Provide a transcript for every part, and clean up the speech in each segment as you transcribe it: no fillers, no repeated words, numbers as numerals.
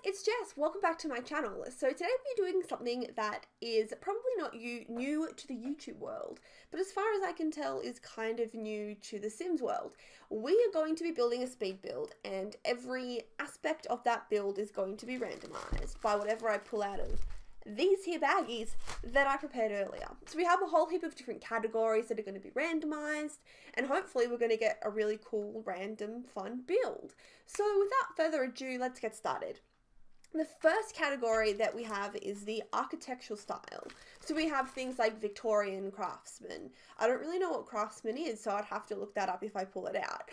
it's Jess. Welcome back to my channel. So today we're doing something that is probably not new to the YouTube world, but as far as I can tell is kind of new to the Sims world. We are going to be building a speed build, and every aspect of that build is going to be randomized by whatever I pull out of these here baggies that I prepared earlier. So we have a whole heap of different categories that are going to be randomized, and hopefully we're going to get a really cool, random, fun build. So without further ado, let's get started. The first category that we have is the architectural style. So we have things like Victorian craftsman. I don't really know what craftsman is, so I'd have to look that up if I pull it out.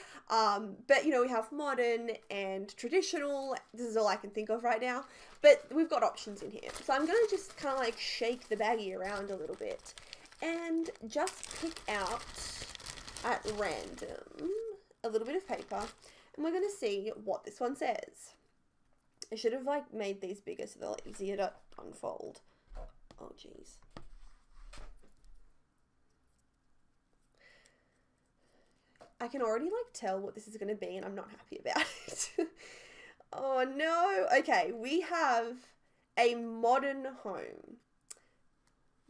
But you know, we have modern and traditional. This is all I can think of right now. But we've got options in here. So I'm going to just kind of like shake the baggie around a little bit and just pick out at random a little bit of paper. And we're going to see what this one says. I should have like made these bigger so they're like, easier to unfold. Oh jeez. I can already like tell what this is going to be and I'm not happy about it. Oh no. Okay, we have a modern home.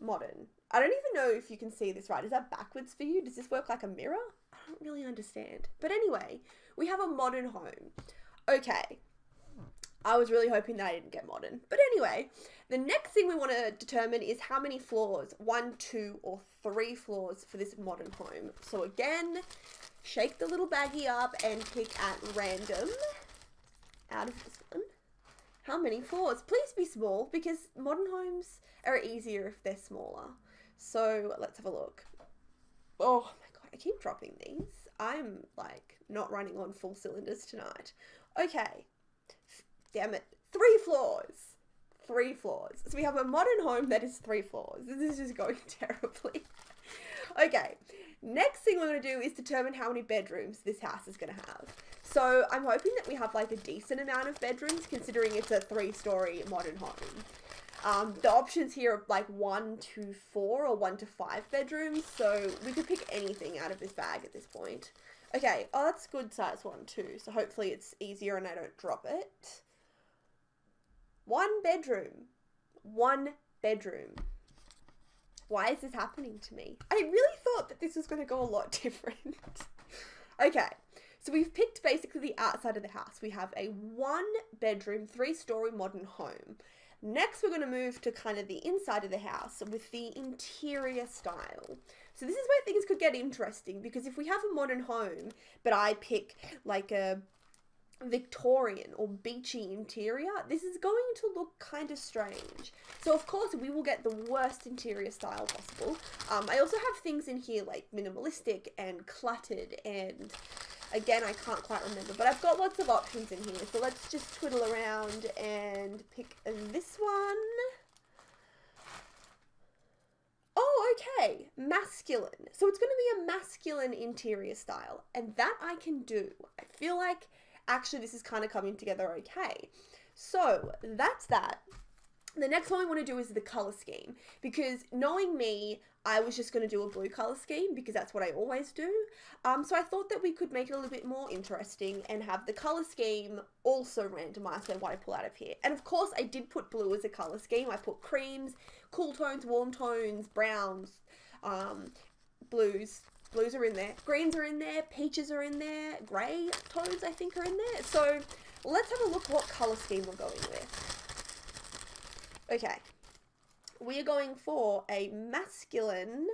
Modern. I don't even know if you can see this right. Is that backwards for you? Does this work like a mirror? I don't really understand. But anyway, we have a modern home. Okay. I was really hoping that I didn't get modern. But anyway, the next thing we want to determine is how many floors, 1, 2, or 3 floors for this modern home. So again, shake the little baggie up and pick at random out of this one. How many floors? Please be small because modern homes are easier if they're smaller. So let's have a look. Oh my god, I keep dropping these. I'm like not running on full cylinders tonight. Okay. Damn it. 3 floors. 3 floors. So we have a modern home that is 3 floors. This is just going terribly. Okay. Next thing we're going to do is determine how many bedrooms this house is going to have. So I'm hoping that we have like a decent amount of bedrooms considering it's a 3-story modern home. The options here are like 1 to 4 or 1 to 5 bedrooms. So we could pick anything out of this bag at this point. Okay. Oh, that's good size one too. So hopefully it's easier and I don't drop it. 1 bedroom. 1 bedroom. Why is this happening to me? I really thought that this was going to go a lot different. Okay, so we've picked basically the outside of the house. We have a 1-bedroom, 3-story modern home. Next, we're going to move to kind of the inside of the house with the interior style. So this is where things could get interesting because if we have a modern home, but I pick like a Victorian or beachy interior, this is going to look kind of strange. So of course we will get the worst interior style possible. I also have things in here like minimalistic and cluttered, and again I can't quite remember, but I've got lots of options in here. So let's just twiddle around and pick this one. Oh, okay, masculine. So it's going to be a masculine interior style, and that I can do. I feel like actually this is kind of coming together okay. So that's that. The next one we want to do is the color scheme, because knowing me, I was just going to do a blue color scheme because that's what I always do. So I thought that we could make it a little bit more interesting and have the color scheme also randomized by what I pull out of here. And of course I did put blue as a color scheme. I put creams, cool tones, warm tones, browns, blues. Blues are in there, greens are in there, peaches are in there, grey tones I think are in there. So let's have a look what colour scheme we're going with. Okay, we are going for a masculine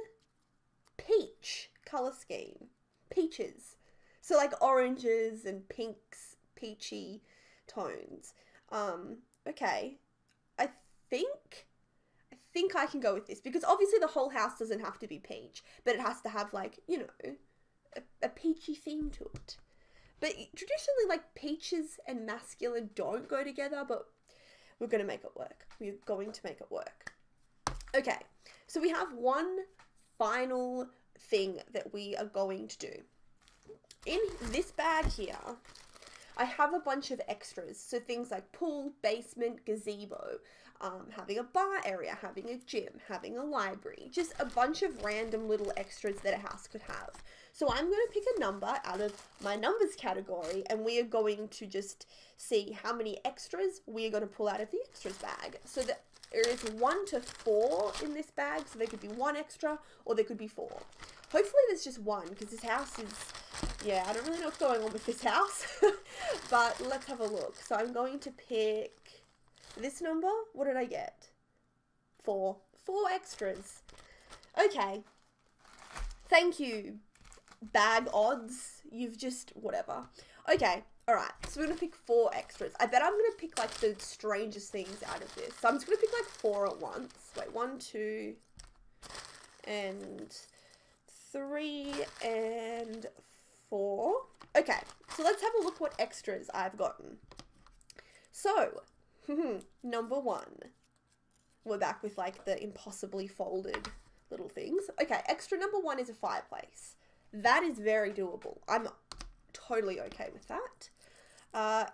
peach colour scheme. Peaches. So like oranges and pinks, peachy tones. Okay, I think I can go with this because obviously the whole house doesn't have to be peach, but it has to have like, you know, a peachy theme to it. But traditionally like peaches and masculine don't go together, but we're going to make it work. We're going to make it work. Okay, so we have one final thing that we are going to do. In this bag here, I have a bunch of extras. So things like pool, basement, gazebo, having a bar area, having a gym, having a library, just a bunch of random little extras that a house could have. So I'm going to pick a number out of my numbers category, and we are going to just see how many extras we are going to pull out of the extras bag. So that there is 1 to 4 in this bag, so there could be 1 extra or there could be 4. Hopefully there's just 1, because this house is, yeah, I don't really know what's going on with this house, but let's have a look. So I'm going to pick this number. What did I get? 4. 4 extras. Okay. Thank you, bag odds. You've just, whatever. Okay. Alright, so we're going to pick 4 extras. I bet I'm going to pick, like, the strangest things out of this. So I'm just going to pick, like, 4 at once. Wait, 1, 2, and 3, and 4. Okay, so let's have a look what extras I've gotten. So, number 1. We're back with, like, the impossibly folded little things. Okay, extra number 1 is a fireplace. That is very doable. I'm totally okay with that.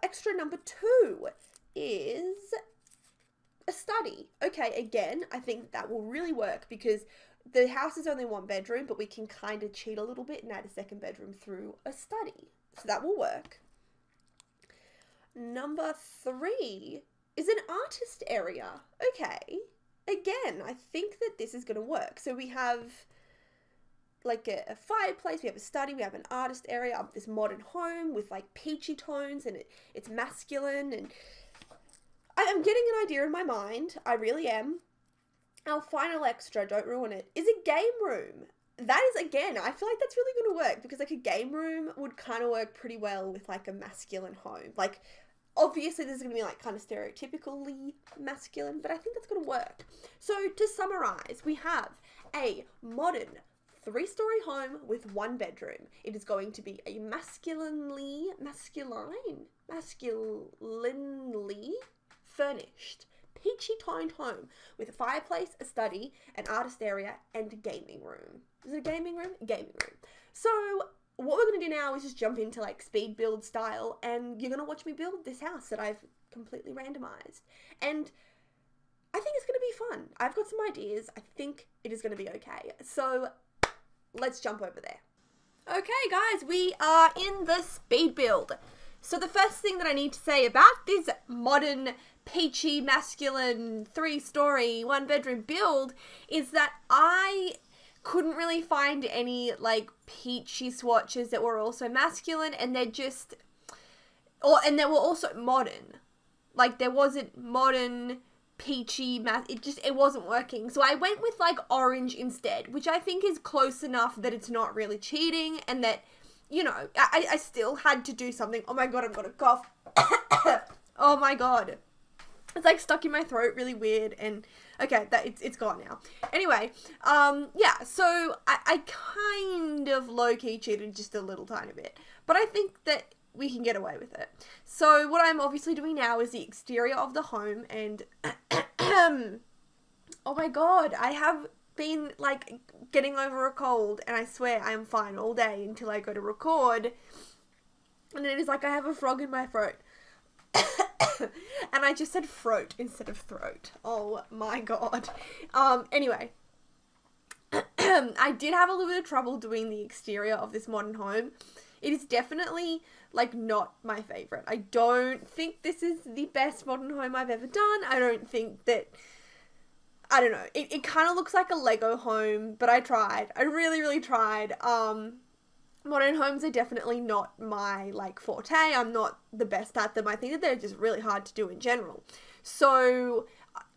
Extra number 2 is a study. Okay, again, I think that will really work because the house is only 1 bedroom, but we can kind of cheat a little bit and add a 2nd bedroom through a study. So that will work. Number 3 is an artist area. Okay, again, I think that this is going to work. So we have like a fireplace, we have a study, we have an artist area, this modern home with like peachy tones, and it's masculine, and I'm getting an idea in my mind. I really am. Our final extra, don't ruin it, is a game room. That is, again, I feel like that's really going to work because like a game room would kind of work pretty well with like a masculine home. Like, obviously this is going to be like kind of stereotypically masculine, but I think that's going to work. So to summarize, we have a modern 3-story home with 1 bedroom. It is going to be a masculinely furnished, peachy toned home with a fireplace, a study, an artist area, and a gaming room. Is it a gaming room? Gaming room. So what we're going to do now is just jump into like speed build style, and you're going to watch me build this house that I've completely randomized. And I think it's going to be fun. I've got some ideas. I think it is going to be okay. So let's jump over there. Okay guys, we are in the speed build. So the first thing that I need to say about this modern, peachy, masculine, 3-story, 1-bedroom build is that I couldn't really find any like peachy swatches that were also masculine, and they're just, and they were also modern. Like there wasn't modern, peachy, it wasn't working. So I went with like orange instead, which I think is close enough that it's not really cheating, and that, you know, I still had to do something. Oh my god, I'm gonna cough. Oh my god. It's like stuck in my throat really weird, and okay, it's gone now. Anyway, yeah, so I kind of low-key cheated just a little tiny bit, but I think that we can get away with it. So what I'm obviously doing now is the exterior of the home, and oh my god, I have been like getting over a cold, and I swear I am fine all day until I go to record, and it is like I have a frog in my throat. And I just said throat instead of throat. Oh my god. Anyway, I did have a little bit of trouble doing the exterior of this modern home. It is definitely like not my favorite. I don't think this is the best modern home I've ever done. I don't think that, I don't know. It kind of looks like a Lego home, but I tried. I really, really tried. Modern homes are definitely not my like forte. I'm not the best at them. I think that they're just really hard to do in general. So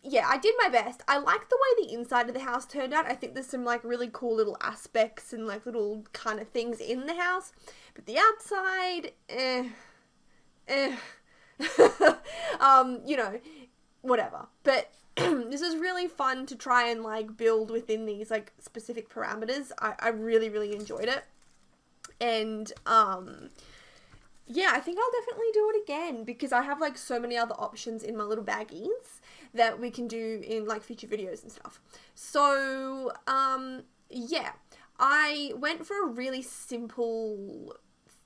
yeah, I did my best. I like the way the inside of the house turned out. I think there's some like really cool little aspects and like little kind of things in the house, but the outside, you know, whatever. But this is really fun to try and like build within these like specific parameters. I really, really enjoyed it. And, yeah, I think I'll definitely do it again because I have, like, so many other options in my little baggies that we can do in, like, future videos and stuff. So, yeah, I went for a really simple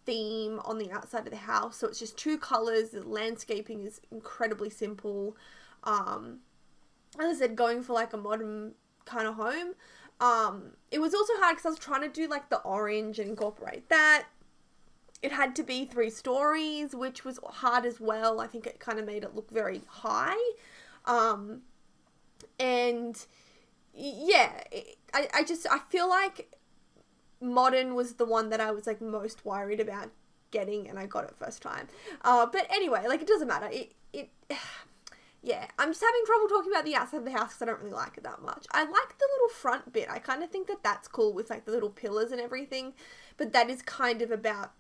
theme on the outside of the house. So it's just 2 colors. The landscaping is incredibly simple. As I said, going for like a modern kind of home. It was also hard because I was trying to do like the orange and incorporate that. It had to be 3 stories, which was hard as well. I think it kind of made it look very high. And yeah, I feel like modern was the one that I was like most worried about getting, and I got it first time. But anyway, like it doesn't matter. Yeah, I'm just having trouble talking about the outside of the house because I don't really like it that much. I like the little front bit. I kind of think that that's cool with like the little pillars and everything, but that is kind of about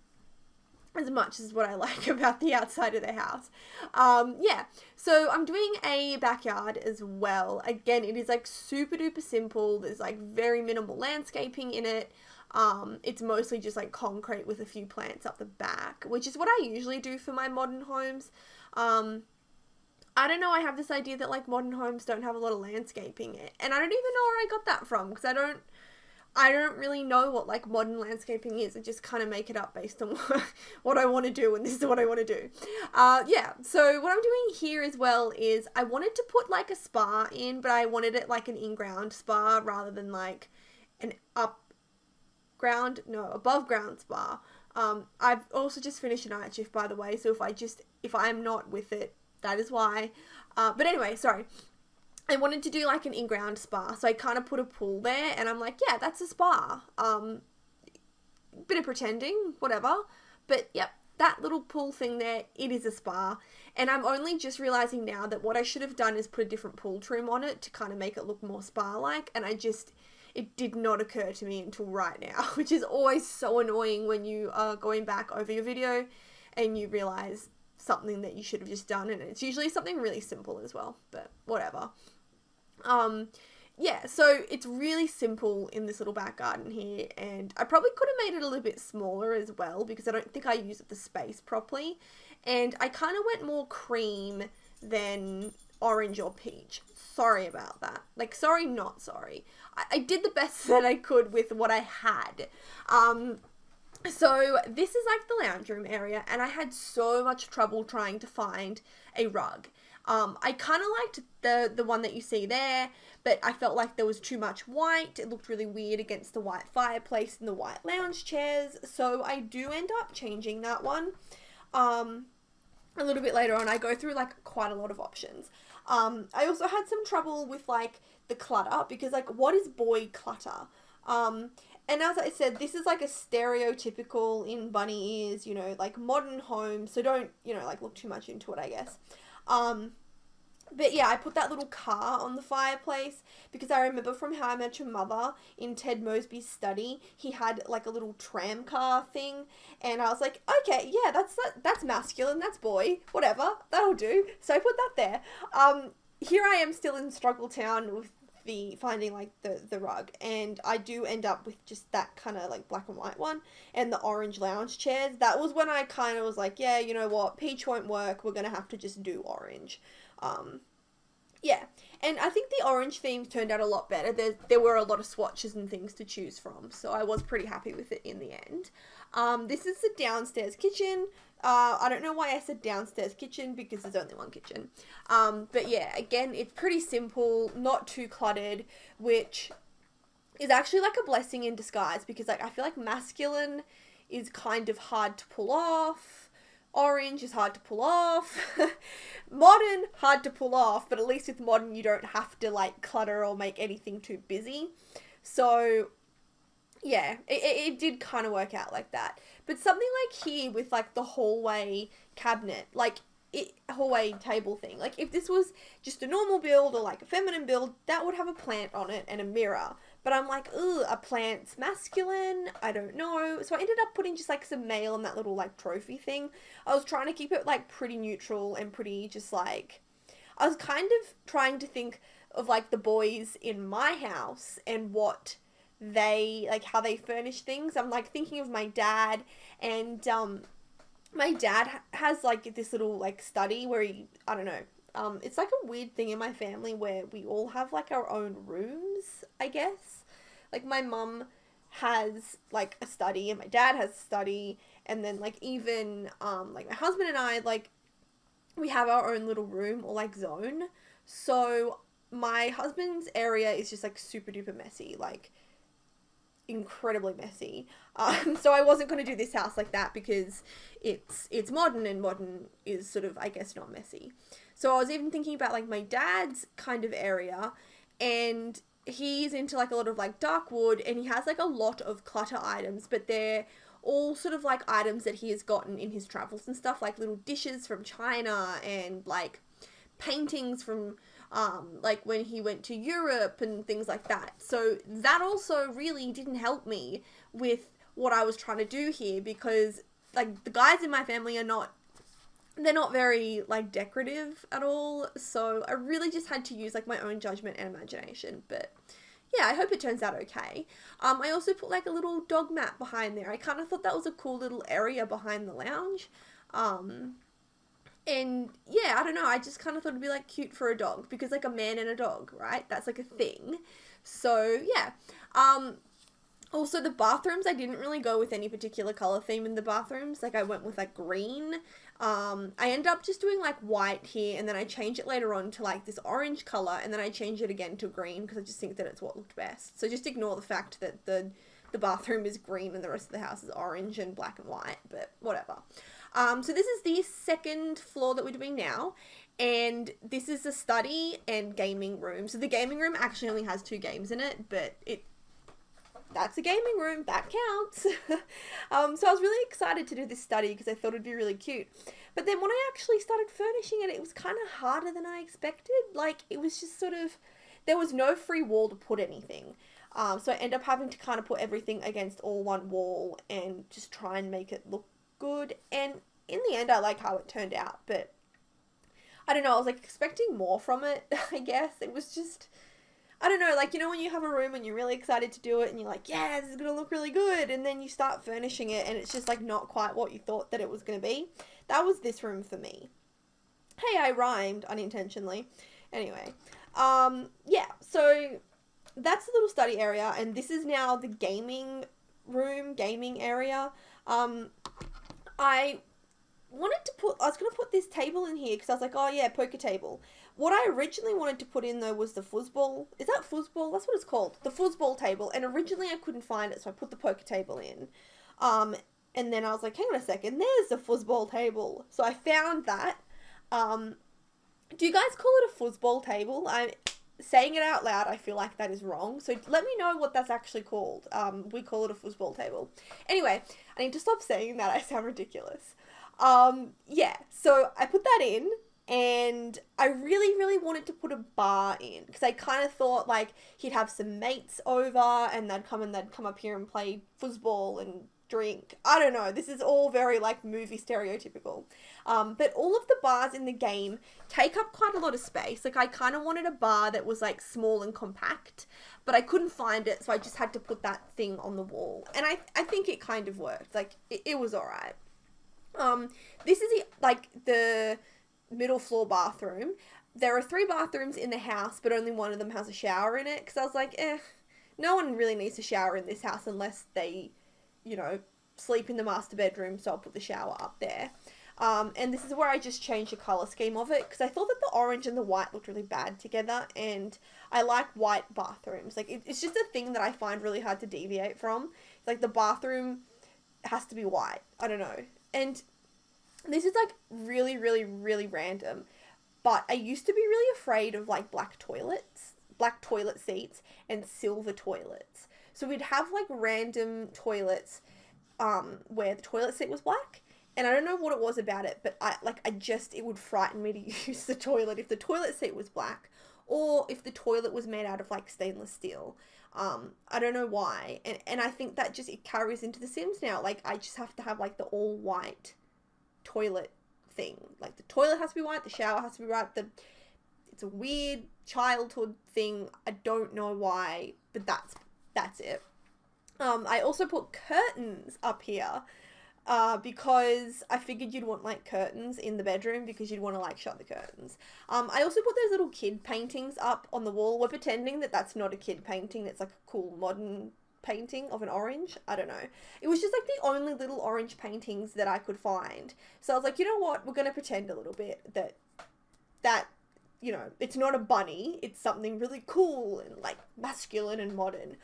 as much as what I like about the outside of the house. Yeah, so I'm doing a backyard as well. Again, it is like super duper simple. There's like very minimal landscaping in it. It's mostly just like concrete with a few plants up the back, which is what I usually do for my modern homes. I don't know, I have this idea that like modern homes don't have a lot of landscaping, and I don't even know where I got that from, because I don't really know what like modern landscaping is. I just kind of make it up based on what I want to do, and this is what I want to do. Yeah, so what I'm doing here as well is I wanted to put like a spa in, but I wanted it like an in-ground spa rather than like an above ground spa. I've also just finished a night shift, by the way, so if I'm not with it, that is why. But anyway, sorry. I wanted to do like an in-ground spa, so I kind of put a pool there, and I'm like, yeah, that's a spa. Bit of pretending, whatever. But yep, that little pool thing there, it is a spa. And I'm only just realizing now that what I should have done is put a different pool trim on it to kind of make it look more spa-like, and it did not occur to me until right now, which is always so annoying when you are going back over your video and you realize something that you should have just done, and it's usually something really simple as well, but whatever. Yeah, so it's really simple in this little back garden here, and I probably could have made it a little bit smaller as well, because I don't think I used the space properly, and I kind of went more cream than orange or peach. Sorry about that. Like, sorry, not sorry. I did the best that I could with what I had. So this is like the lounge room area, and I had so much trouble trying to find a rug. I kind of liked the one that you see there, but I felt like there was too much white. It looked really weird against the white fireplace and the white lounge chairs, so I do end up changing that one. A little bit later on, I go through like quite a lot of options. I also had some trouble with like the clutter, because like, what is boy clutter? And as I said, this is like a stereotypical in bunny ears, you know, like modern home, so don't, you know, like look too much into it, I guess. But yeah, I put that little car on the fireplace because I remember from How I Met Your Mother in Ted Mosby's study, he had like a little tram car thing, and I was like, okay, yeah, that's masculine, that's boy, whatever, that'll do. So I put that there. Here I am still in Struggle Town with finding like the rug, and I do end up with just that kind of like black and white one and the orange lounge chairs. That was when I kind of was like, yeah, you know what, peach won't work, we're gonna have to just do orange. Yeah, and I think the orange themes turned out a lot better. There were a lot of swatches and things to choose from, so I was pretty happy with it in the end. This is the downstairs kitchen. I don't know why I said downstairs kitchen, because there's only one kitchen. But yeah, again, it's pretty simple, not too cluttered, which is actually like a blessing in disguise, because like I feel like masculine is kind of hard to pull off. Orange is hard to pull off. Modern, hard to pull off, but at least with modern you don't have to like clutter or make anything too busy. So yeah, it did kind of work out like that. But something like here with like the hallway cabinet, like hallway table thing, like if this was just a normal build or like a feminine build, that would have a plant on it and a mirror. But I'm like, ooh, a plant's masculine, I don't know. So I ended up putting just like some male on that little like trophy thing. I was trying to keep it like pretty neutral and pretty just like, I was kind of trying to think of like the boys in my house and what they, like how they furnish things. I'm like thinking of my dad, and my dad has like this little like study where he, I don't know, it's like a weird thing in my family where we all have like our own rooms, I guess. Like my mum has like a study and my dad has a study, And then like even like my husband and I, like we have our own little room or like zone. So my husband's area is just like super duper messy, like incredibly messy. So I wasn't going to do this house like that because it's modern, and modern is sort of, I guess, not messy. So I was even thinking about like my dad's kind of area, and he's into like a lot of like dark wood, and he has like a lot of clutter items, but they're all sort of like items that he has gotten in his travels and stuff, like little dishes from China and like paintings from like when he went to Europe and things like that. So that also really didn't help me with what I was trying to do here, because like the guys in my family they're not very like decorative at all. So I really just had to use like my own judgment and imagination. But yeah, I hope it turns out okay. I also put like a little dog mat behind there. I kind of thought that was a cool little area behind the lounge. And yeah, I don't know, I just kind of thought it'd be like cute for a dog, because like a man and a dog, right? That's like a thing. So yeah. Also the bathrooms, I didn't really go with any particular color theme in the bathrooms. Like I went with like green. I ended up just doing like white here, and then I changed it later on to like this orange color, and then I changed it again to green because I just think that it's what looked best. So just ignore the fact that the bathroom is green and the rest of the house is orange and black and white, but whatever. So this is the second floor that we're doing now, and this is the study and gaming room. So the gaming room actually only has 2 games in it, but that's a gaming room, that counts. So I was really excited to do this study because I thought it'd be really cute. But then when I actually started furnishing it, it was kind of harder than I expected. Like, it was just sort of, there was no free wall to put anything. So I ended up having to kind of put everything against all one wall and just try and make it look good. And in the end, I like how it turned out. But I don't know, I was like expecting more from it, I guess. It was just, I don't know, like, you know, when you have a room and you're really excited to do it and you're like, yeah, this is going to look really good. And then you start furnishing it and it's just like not quite what you thought that it was going to be. That was this room for me. Hey, I rhymed unintentionally. Anyway, yeah, so that's the little study area, and this is now the gaming room, gaming area. I was going to put this table in here because I was like, oh yeah, poker table. What I originally wanted to put in though was the foosball. Is that foosball? That's what it's called. The foosball table. And originally I couldn't find it, so I put the poker table in. And then I was like, hang on a second, there's the foosball table. So I found that. Do you guys call it a foosball table? I'm saying it out loud, I feel like that is wrong. So let me know what that's actually called. We call it a foosball table. Anyway, I need to stop saying that. I sound ridiculous. Yeah, so I put that in, and I really, really wanted to put a bar in, because I kind of thought, like, he'd have some mates over, and they'd come up here and play foosball and drink. I don't know, this is all very, like, movie stereotypical. But all of the bars in the game take up quite a lot of space. Like, I kind of wanted a bar that was, like, small and compact, but I couldn't find it, so I just had to put that thing on the wall. And I think it kind of worked. Like, it was alright. This is like the middle floor bathroom. There are 3 bathrooms in the house, but only one of them has a shower in it, because I was like, no one really needs a shower in this house unless they, you know, sleep in the master bedroom, so I'll put the shower up there. And this is where I just changed the colour scheme of it, because I thought that the orange and the white looked really bad together, and I like white bathrooms. Like, it's just a thing that I find really hard to deviate from. Like, the bathroom has to be white. I don't know. And this is, like, really, really, really random, but I used to be really afraid of, like, black toilet seats and silver toilets. So we'd have, like, random toilets where the toilet seat was black, and I don't know what it was about it, but it would frighten me to use the toilet if the toilet seat was black, or if the toilet was made out of, like, stainless steel. I don't know why, and I think that just, it carries into The Sims now. Like, I just have to have, like, the all white toilet thing. Like, the toilet has to be white, the shower has to be white. It's a weird childhood thing. I don't know why, but that's it. I also put curtains up here, because I figured you'd want, like, curtains in the bedroom, because you'd want to, like, shut the curtains. I also put those little kid paintings up on the wall. We're pretending that that's not a kid painting, that's, like, a cool modern painting of an orange. I don't know. It was just like the only little orange paintings that I could find. So I was like, you know what? We're going to pretend a little bit that, you know, it's not a bunny. It's something really cool and like masculine and modern.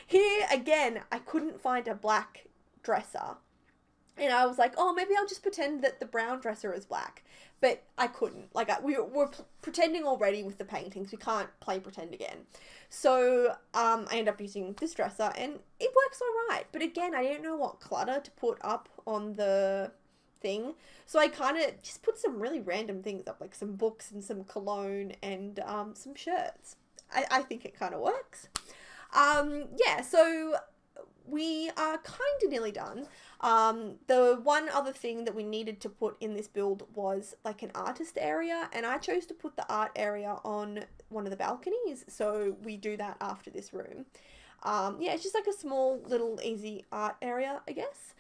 Here again, I couldn't find a black dresser. And I was like, oh, maybe I'll just pretend that the brown dresser is black. But I couldn't. Like, we were pretending already with the paintings. We can't play pretend again. So I ended up using this dresser, and it works all right. But again, I didn't know what clutter to put up on the thing. So I kind of just put some really random things up, like some books and some cologne and some shirts. I think it kind of works. Yeah, so we are kind of nearly done. The one other thing that we needed to put in this build was like an artist area, and I chose to put the art area on one of the balconies, so we do that after this room. Yeah, it's just like a small little easy art area, I guess.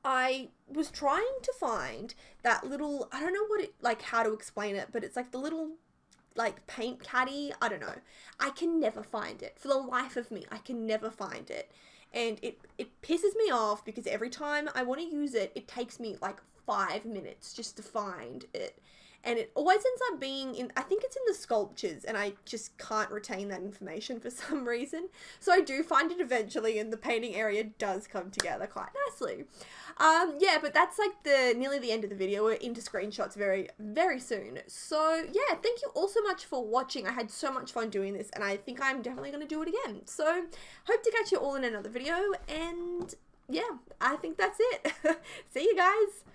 I was trying to find that little, I don't know what it, like how to explain it, but it's like the little like paint caddy. I don't know. I can never find it. For the life of me, I can never find it. And it pisses me off because every time I want to use it, it takes me like 5 minutes just to find it. And it always ends up being in, I think it's in the sculptures, and I just can't retain that information for some reason. So I do find it eventually, and the painting area does come together quite nicely. Yeah, but that's like nearly the end of the video. We're into screenshots very, very soon. So yeah, thank you all so much for watching. I had so much fun doing this, and I think I'm definitely going to do it again. So hope to catch you all in another video, and yeah, I think that's it. See you guys.